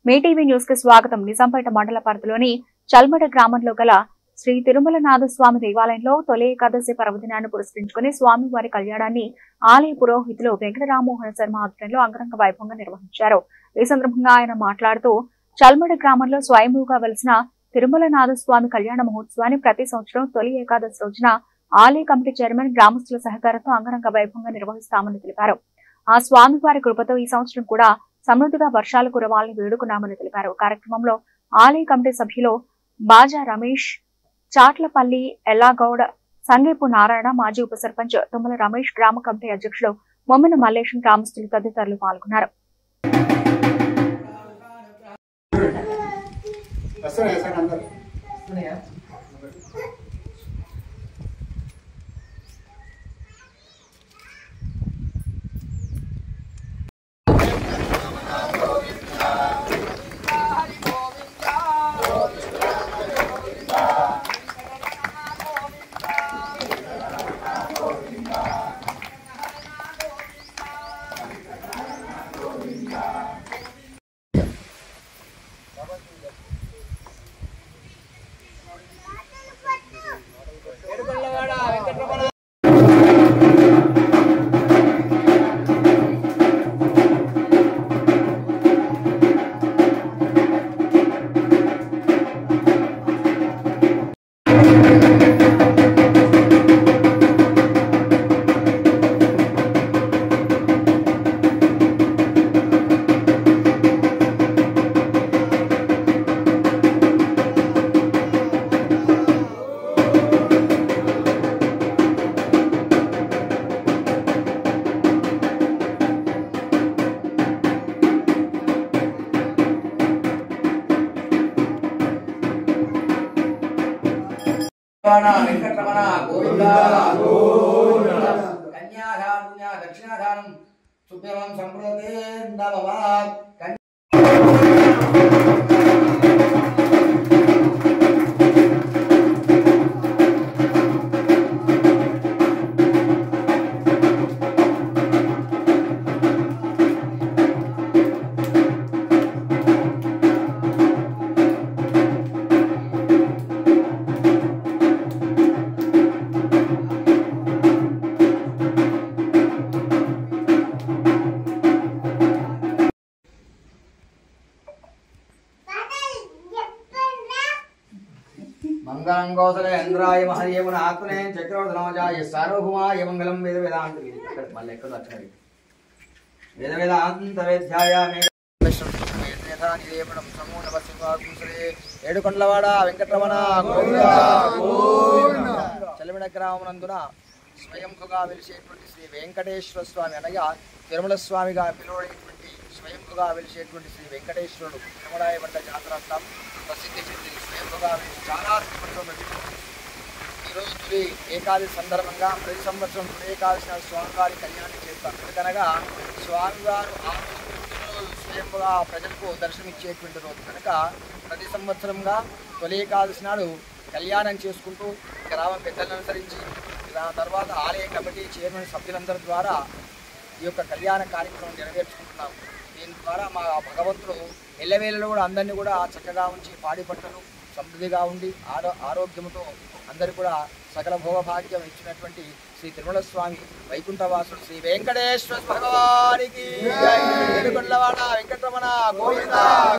Mee TV news కి స్వాగతం. నిజాంపేట మండల పరిధిలోని చల్మడ గ్రామంలో గల శ్రీ తిరుమలనాథ స్వామి దేవాలయంలో తొలి ఏకాదశి పర్వదినాన్ని పురస్కరించుకుని స్వామివారి కళ్యాణాన్ని ఆలయ పురోహితులు వెంకట రామ్మోహన్ శర్మ ఆధ్వర్యంలో అంగరంగ వైభవంగా నిర్వహించారు. ఈ సందర్భంగా ఆయన మాట్లాడుతూ చల్మడ గ్రామంలో స్వయంభూగా వెలిసిన తిరుమలనాథ స్వామి కళ్యాణ మహోత్సవాన్ని ప్రతి సంవత్సరం తొలి ఏకాదశి రోజున ఆలయ కమిటీ చైర్మన్ గ్రామస్తుల సహకారంతో అంగరంగ వైభవంగా నిర్వహిస్తామని తెలిపారు. ఆ స్వామివారి కృపతో ఈ సంవత్సరం కూడా సమృద్ధిగా వర్షాలు కురవాలని వేడుకున్నామని తెలిపారు. కార్యక్రమంలో ఆలయ కమిటీ సభ్యులు బాజా రమేష్, చాట్లపల్లి ఎల్లాగౌడ, సంగేపు నారాయణ, మాజీ ఉప సర్పంచ్ తుమ్మల రమేష్, గ్రామ కమిటీ అధ్యక్షుడు మొమ్మిన మల్లేశం, గ్రామస్తులు తదితరులు పాల్గొన్నారు. వెంకటరమణ గోవిందా గోవిందా కన్యాదానం దక్షిణాదానం సుప్రమం సంప్రోతే నవవాత్ मंगलंगोसलेन्द्राय महदेवन आत्मने चक्रवर्धनोजाय सार्वभौमाय मंगलम वेद वेदांत मल्ल ఎక్కడ అక్షరి వేద వేదాంత వేద్యాయ మేఘానిదేవనం సమూన వసివాగుసరే ఏడుకొండలవాడ వెంకటరమణ గోవిందా గోవిందా చలమడ గ్రామనందున స్వయంభుగా వెలిసేటువంటి శ్రీ వెంకటేశ్వర స్వామి అనగా తిరుమల స్వామిగా పిలువబడేటువంటి స్వయంభుగా వెలిసేటువంటి శ్రీ వెంకటేశ్వరుడు తిరుమలాయబండ జాతర స్థానం ప్రసిద్ధి చెంది స్వయంభుగా చాలా ఈరోజు తొలి ఏకాదశి సందర్భంగా ప్రతి సంవత్సరం తొలి ఏకాదశి స్వామివారి కళ్యాణం చేస్తారు. ఎందుకనగా స్వామివారు స్వయంగా ప్రజలకు దర్శనమిచ్చేటువంటి రోజు కనుక ప్రతి సంవత్సరంగా తొలి ఏకాదశి నాడు కళ్యాణం చేసుకుంటూ గ్రామ పెద్దలను అనుసరించి తర్వాత ఆలయ కమిటీ చైర్మన్ సభ్యులందరి ద్వారా ఈ యొక్క కళ్యాణ కార్యక్రమం నెరవేర్చుకుంటున్నాము. దీని ద్వారా మా భగవంతుడు ఎల్లవేళలో కూడా అందరినీ కూడా చక్కగా ఉంచి పాడి పట్టలు సమృద్ధిగా ఉండి ఆరోగ్యంతో అందరూ కూడా సకల భోగభాగ్యం ఇచ్చినటువంటి శ్రీ తిరుమల స్వామి వైకుంఠవాసుడు శ్రీ వెంకటేశ్వర భగవానికి వెంకటరమణ గోవిందా.